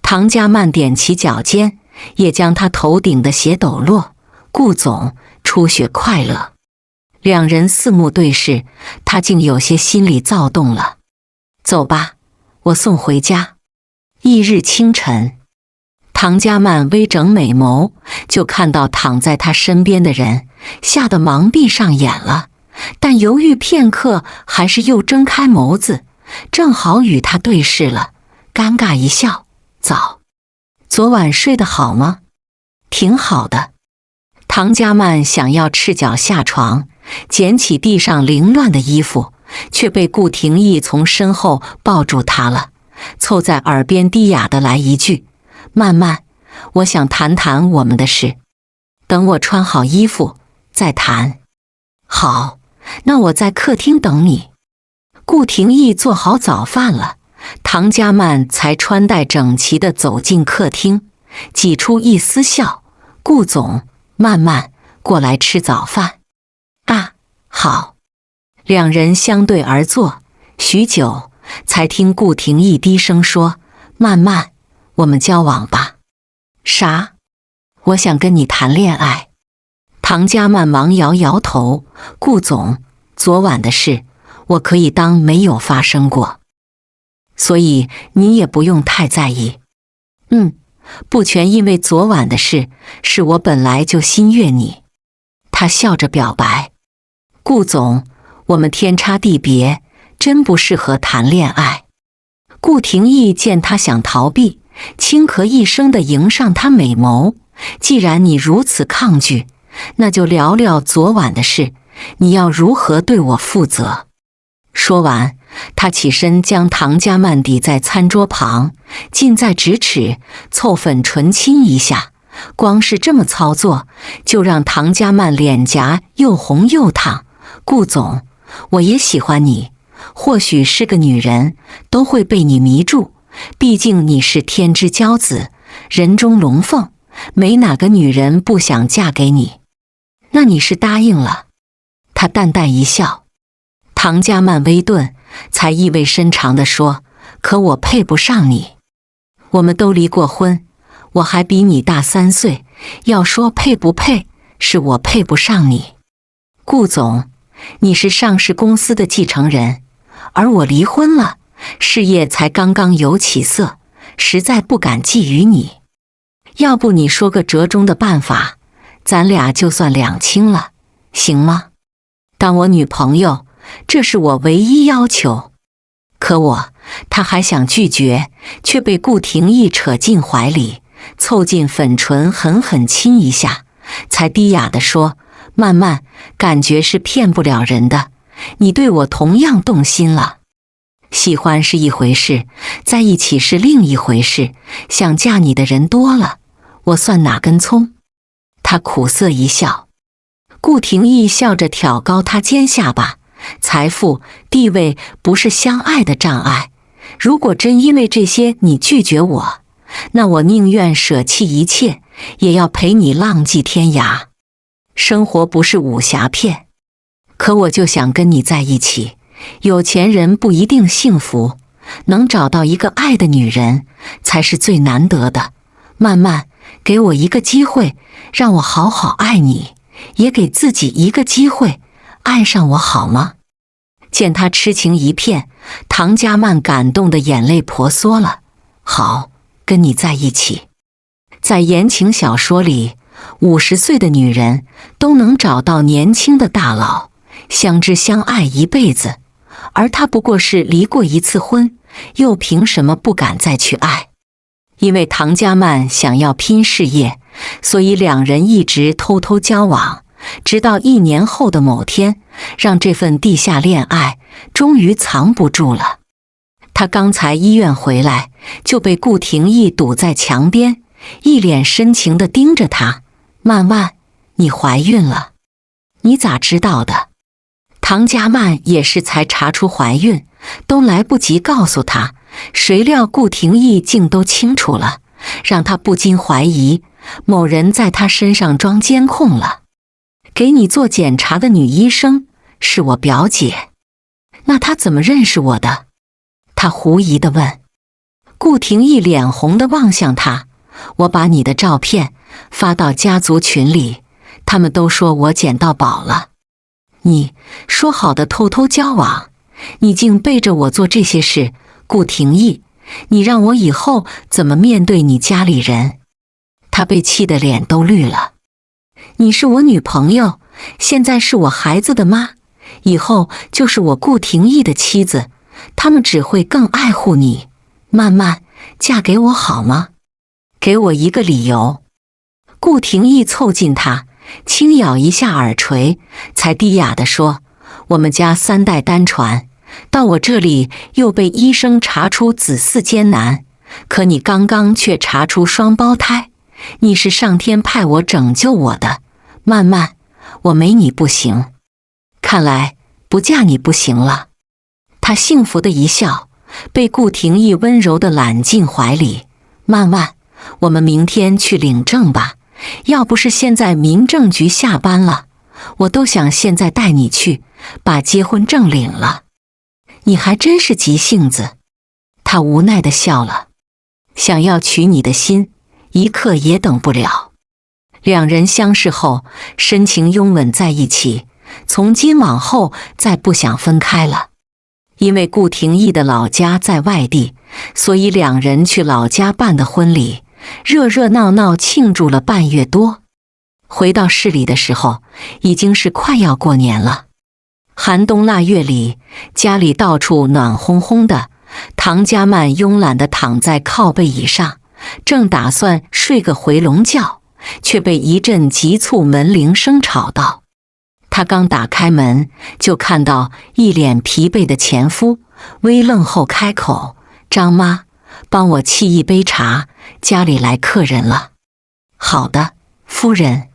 唐家曼踮起脚尖，也将他头顶的雪抖落。顾总，初雪快乐。两人四目对视，他竟有些心里躁动了。走吧，我送回家。翌日清晨，唐家曼微睁美眸，就看到躺在他身边的人，吓得忙闭上眼了，但犹豫片刻，还是又睁开眸子，正好与他对视了，尴尬一笑。早，昨晚睡得好吗？挺好的。唐家曼想要赤脚下床，捡起地上凌乱的衣服，却被顾廷义从身后抱住她了，凑在耳边低哑的来一句：曼曼，我想谈谈我们的事，等我穿好衣服再谈。好，那我在客厅等你。顾廷义做好早饭了，唐家曼才穿戴整齐地走进客厅，挤出一丝笑：顾总，曼曼，过来吃早饭。啊，好。两人相对而坐，许久，才听顾廷义低声说：曼曼，我们交往吧。啥？我想跟你谈恋爱。唐家曼忙摇摇头：顾总，昨晚的事，我可以当没有发生过。所以你也不用太在意。不全因为昨晚的事，是我本来就心悦你。他笑着表白。顾总，我们天差地别，真不适合谈恋爱。顾廷义见他想逃避，轻咳一声地迎上他美眸：既然你如此抗拒，那就聊聊昨晚的事，你要如何对我负责？说完，他起身将唐家曼抵在餐桌旁，近在咫尺，凑粉唇亲一下。光是这么操作，就让唐家曼脸颊又红又烫。顾总，我也喜欢你，或许是个女人都会被你迷住，毕竟你是天之骄子，人中龙凤，没哪个女人不想嫁给你。那你是答应了？他淡淡一笑。唐家曼微顿，才意味深长地说：可我配不上你。我们都离过婚，我还比你大3岁，要说配不配，是我配不上你。顾总，你是上市公司的继承人，而我离婚了，事业才刚刚有起色，实在不敢觊觎你。要不你说个折中的办法，咱俩就算两清了，行吗？当我女朋友，这是我唯一要求。可他还想拒绝，却被顾廷义扯进怀里，凑近粉唇狠狠亲一下，才低哑地说：曼曼，感觉是骗不了人的，你对我同样动心了。喜欢是一回事，在一起是另一回事，想嫁你的人多了，我算哪根葱？他苦涩一笑。顾廷义笑着挑高他尖下巴：财富、地位不是相爱的障碍，如果真因为这些你拒绝我，那我宁愿舍弃一切，也要陪你浪迹天涯。生活不是武侠片，可我就想跟你在一起。有钱人不一定幸福，能找到一个爱的女人才是最难得的。曼曼，给我一个机会，让我好好爱你，也给自己一个机会，爱上我好吗？见他痴情一片，唐家曼感动的眼泪婆娑了。好，跟你在一起。在言情小说里，50岁的女人都能找到年轻的大佬，相知相爱一辈子，而他不过是离过一次婚，又凭什么不敢再去爱？因为唐家曼想要拼事业，所以两人一直偷偷交往，直到1年后的某天，让这份地下恋爱终于藏不住了。他刚才医院回来，就被顾廷义堵在墙边，一脸深情地盯着他。曼曼，你怀孕了？你咋知道的？唐佳曼也是才查出怀孕，都来不及告诉他，谁料顾廷义竟都清楚了，让他不禁怀疑某人在他身上装监控了。给你做检查的女医生是我表姐。那她怎么认识我的？他狐疑地问。顾廷义脸红地望向他，我把你的照片发到家族群里，他们都说我捡到宝了。你说好的偷偷交往，你竟背着我做这些事，顾廷义，你让我以后怎么面对你家里人？他被气得脸都绿了。你是我女朋友，现在是我孩子的妈，以后就是我顾廷义的妻子，他们只会更爱护你。曼曼，嫁给我好吗？给我一个理由。顾廷义凑近他，轻咬一下耳垂，才低哑地说，我们家3代单传，到我这里又被医生查出子嗣艰难，可你刚刚却查出双胞胎，你是上天派我拯救我的。曼曼，我没你不行。看来不嫁你不行了。他幸福的一笑，被顾廷义温柔地揽进怀里。曼曼，我们明天去领证吧，要不是现在民政局下班了，我都想现在带你去把结婚证领了。你还真是急性子。他无奈地笑了，想要娶你的心一刻也等不了。两人相视后深情拥吻在一起，从今往后再不想分开了。因为顾廷义的老家在外地，所以两人去老家办的婚礼，热热闹闹庆祝了半月多。回到市里的时候，已经是快要过年了。寒冬腊月里，家里到处暖烘烘的，唐佳曼慵懒地躺在靠背椅上，正打算睡个回笼觉，却被一阵急促门铃声吵到。他刚打开门，就看到一脸疲惫的前夫，微愣后开口，张妈，帮我沏一杯茶，家里来客人了。好的，夫人。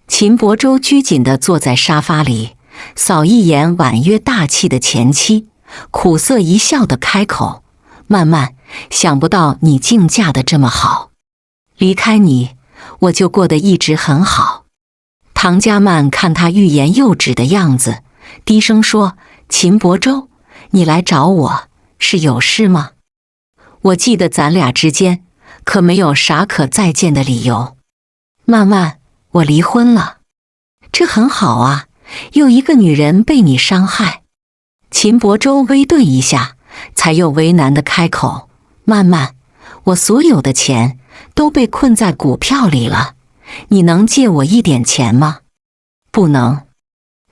秦伯周拘谨地坐在沙发里，扫一眼婉约大气的前妻，苦涩一笑地开口，曼曼，想不到你竟嫁得这么好。离开你，我就过得一直很好。唐佳曼看他欲言又止的样子，低声说，秦伯周，你来找我是有事吗？我记得咱俩之间可没有啥可再见的理由。曼曼，我离婚了。这很好啊，又一个女人被你伤害。秦伯周微顿一下，才又为难地开口，曼曼，我所有的钱都被困在股票里了，你能借我一点钱吗？不能。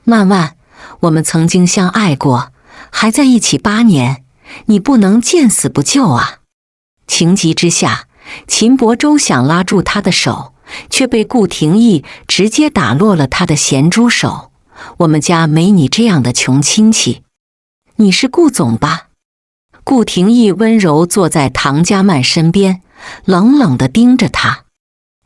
曼曼，我们曾经相爱过，还在一起8年，你不能见死不救啊。情急之下，秦伯周想拉住他的手，却被顾廷义直接打落了他的咸猪手。我们家没你这样的穷亲戚。你是顾总吧？顾廷义温柔坐在唐佳曼身边，冷冷地盯着他。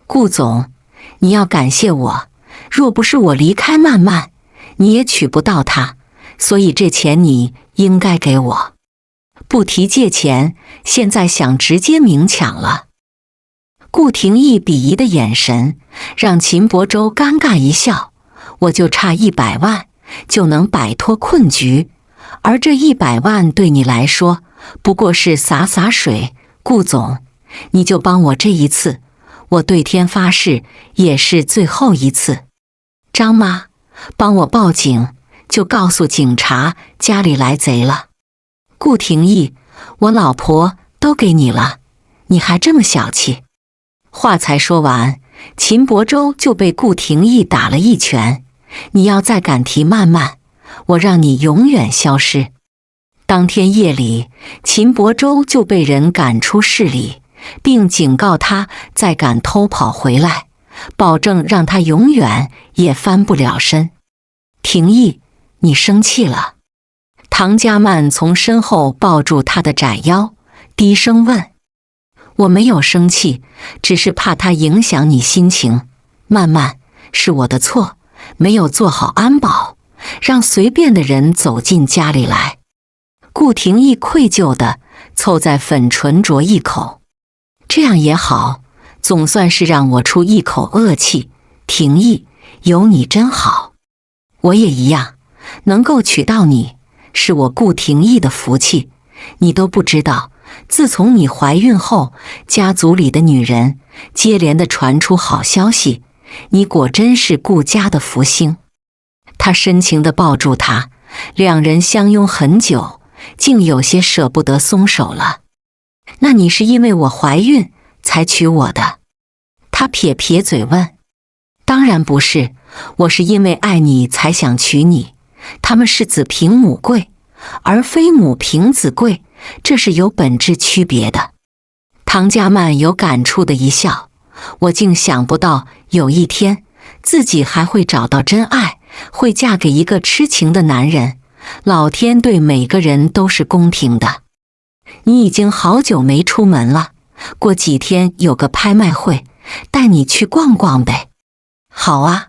顾总，你要感谢我，若不是我离开曼曼，你也娶不到她，所以这钱你应该给我。不提借钱，现在想直接明抢了。顾廷义鄙夷的眼神让秦伯周尴尬一笑，我就差100万就能摆脱困局，而这100万对你来说不过是洒洒水。顾总，你就帮我这一次，我对天发誓也是最后一次。张妈，帮我报警，就告诉警察家里来贼了。顾廷义，我老婆都给你了，你还这么小气。话才说完，秦伯周就被顾廷义打了一拳。你要再敢提曼曼，我让你永远消失。当天夜里，秦伯周就被人赶出市里，并警告他再敢偷跑回来，保证让他永远也翻不了身。廷义，你生气了。唐家曼从身后抱住他的窄腰，低声问：“我没有生气，只是怕他影响你心情。曼曼，是我的错，没有做好安保，让随便的人走进家里来。”顾廷义愧疚地凑在粉唇啄一口：“这样也好，总算是让我出一口恶气。廷义，有你真好，我也一样，能够娶到你，是我顾廷义的福气。你都不知道，自从你怀孕后，家族里的女人接连地传出好消息，你果真是顾家的福星。”他深情地抱住她，两人相拥很久，竟有些舍不得松手了。“那你是因为我怀孕才娶我的？”他撇撇嘴问。“当然不是，我是因为爱你才想娶你。他们是子凭母贵，而非母凭子贵，这是有本质区别的。”唐家曼有感触的一笑：“我竟想不到有一天自己还会找到真爱，会嫁给一个痴情的男人。老天对每个人都是公平的。你已经好久没出门了，过几天有个拍卖会，带你去逛逛呗。”“好啊。”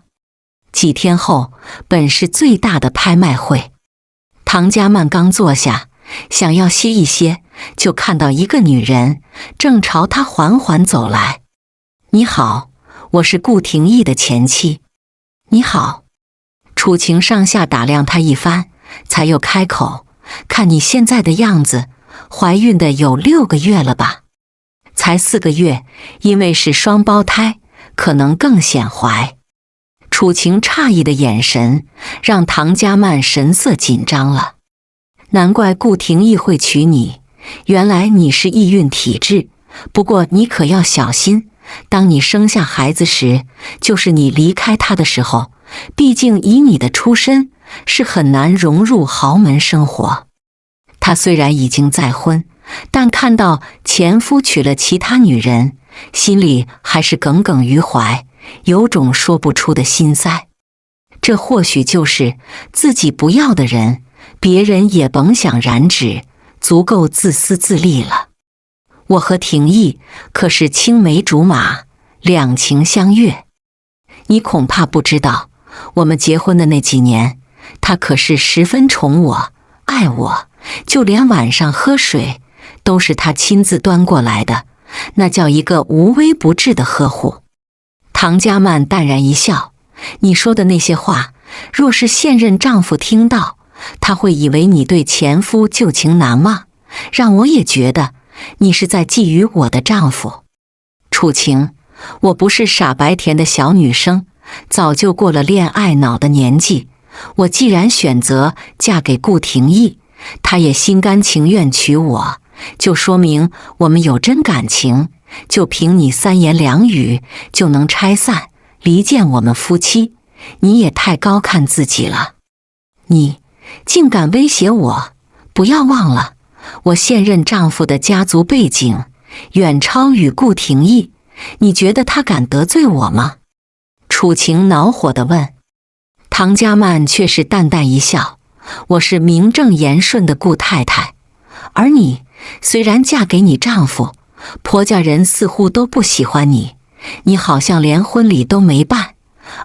几天后，本市最大的拍卖会。唐家曼刚坐下，想要歇一歇，就看到一个女人正朝他缓缓走来。“你好，我是顾廷义的前妻。”“你好。”楚晴上下打量他一番，才又开口：“看你现在的样子，怀孕的有6个月了吧？”“才4个月，因为是双胞胎，可能更显怀。”楚晴诧异的眼神让唐家曼神色紧张了。“难怪顾廷义会娶你，原来你是易孕体质。不过你可要小心，当你生下孩子时，就是你离开他的时候。毕竟以你的出身，是很难融入豪门生活。”他虽然已经再婚，但看到前夫娶了其他女人，心里还是耿耿于怀，有种说不出的心塞。这或许就是自己不要的人，别人也甭想染指，足够自私自利了。我和廷义可是青梅竹马，两情相悦。你恐怕不知道，我们结婚的那几年，他可是十分宠我、爱我，就连晚上喝水都是他亲自端过来的，那叫一个无微不至的呵护。唐家曼淡然一笑：“你说的那些话，若是现任丈夫听到，他会以为你对前夫旧情难忘，让我也觉得你是在觊觎我的丈夫。楚晴，我不是傻白甜的小女生，早就过了恋爱脑的年纪。我既然选择嫁给顾廷义，他也心甘情愿娶我，就说明我们有真感情。就凭你3言2语就能拆散离间我们夫妻，你也太高看自己了。你竟敢威胁我！不要忘了，我现任丈夫的家族背景远超于顾廷义，你觉得他敢得罪我吗？”楚晴恼火地问。唐家曼却是淡淡一笑：“我是名正言顺的顾太太，而你虽然嫁给你丈夫，婆家人似乎都不喜欢你，你好像连婚礼都没办，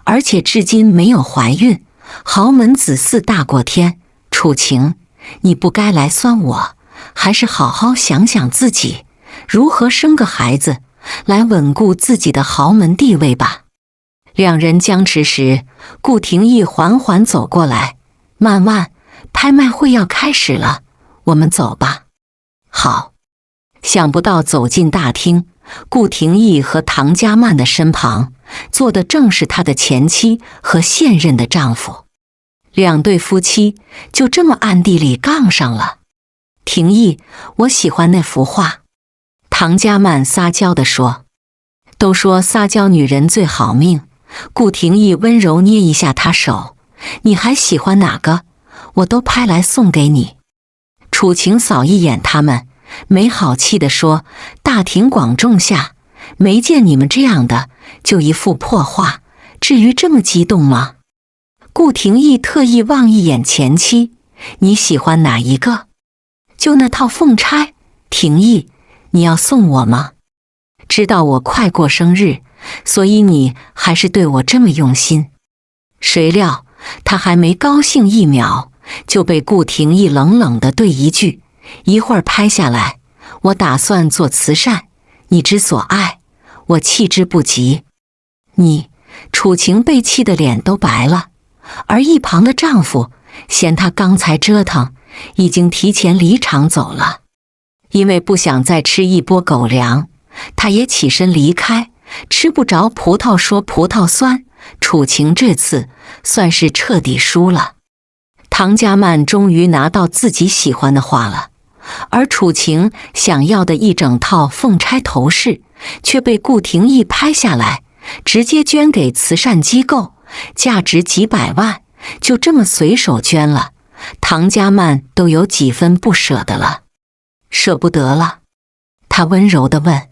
而且至今没有怀孕，豪门子嗣大过天。楚晴，你不该来酸我，还是好好想想自己如何生个孩子，来稳固自己的豪门地位吧。”两人僵持时，顾廷义缓缓走过来：“曼曼，拍卖会要开始了，我们走吧。”“好。”想不到走进大厅，顾廷义和唐家曼的身旁坐的正是他的前妻和现任的丈夫。两对夫妻就这么暗地里杠上了。“廷义，我喜欢那幅画。”唐家曼撒娇地说。“都说撒娇女人最好命。”顾廷义温柔捏一下他手：“你还喜欢哪个？我都拍来送给你。”楚晴扫一眼他们，没好气地说：“大庭广众下，没见你们这样的，就一幅破画，至于这么激动吗？”顾廷义特意望一眼前妻，你喜欢哪一个？就那套凤钗。廷义，你要送我吗？知道我快过生日，所以你还是对我这么用心。谁料他还没高兴一秒，就被顾廷义冷冷地对一句：一会儿拍下来，我打算做慈善，你之所爱，我弃之不及。你，楚晴被气得脸都白了，而一旁的丈夫嫌她刚才折腾，已经提前离场走了。因为不想再吃一波狗粮，他也起身离开。吃不着葡萄说葡萄酸，楚晴这次算是彻底输了。唐家曼终于拿到自己喜欢的画了，而楚晴想要的一整套凤钗头饰却被顾廷义拍下来，直接捐给慈善机构，价值几百万，就这么随手捐了。唐家曼都有几分不舍得了。舍不得了？他温柔地问。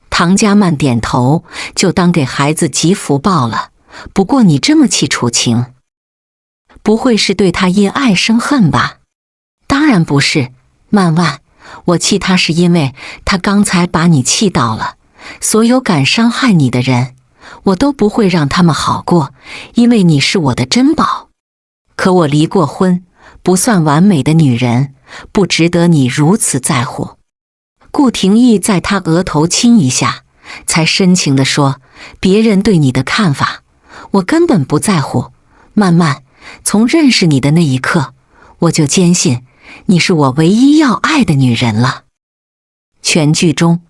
唐家曼点头，就当给孩子集福报了。不过你这么气楚晴，不会是对他因爱生恨吧？当然不是，曼万，我气他是因为他刚才把你气到了。所有敢伤害你的人，我都不会让他们好过，因为你是我的珍宝。可我离过婚，不算完美的女人，不值得你如此在乎。顾廷义在他额头亲一下，才深情地说：别人对你的看法，我根本不在乎。曼曼，从认识你的那一刻，我就坚信你是我唯一要爱的女人了。全剧中，